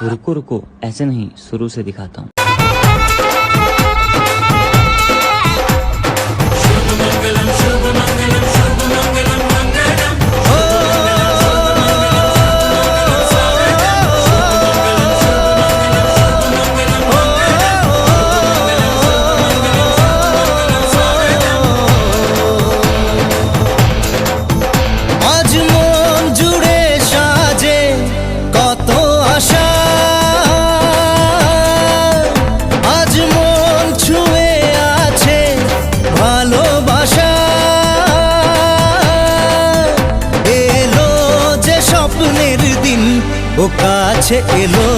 रुको रुको, ऐसे नहीं, शुरू से दिखाता हूँ। ও কাছে এলো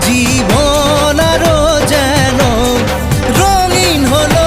জীবন আরো যেন রঙিন হলো।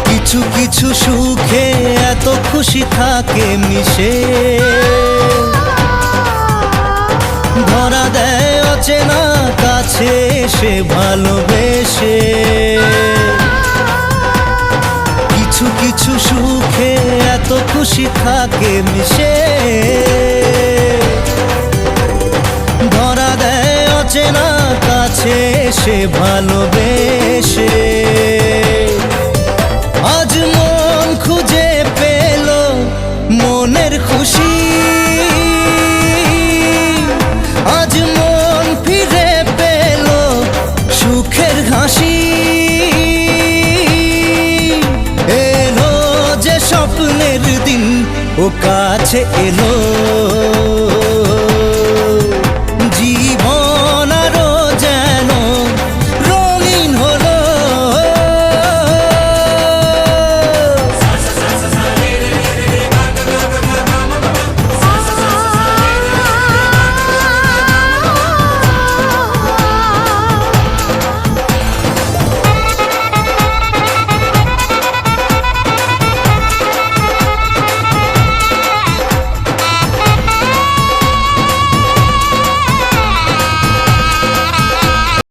কিছু কিছু সুখে এত খুশি থাকে মিশে, ধরা দেয় অচেনা কাছে সে ভালোবেসে। কিছু কিছু সুখে এত খুশি থাকে মিশে, ধরা দেয় অচেনা কাছে সে ভালোবেসে। আজ মন খুঁজে পেল মনের খুশি, আজ মন ফিরে পেল সুখের হাসি। এলো যে স্বপ্নের দিন ও কাছে এলো।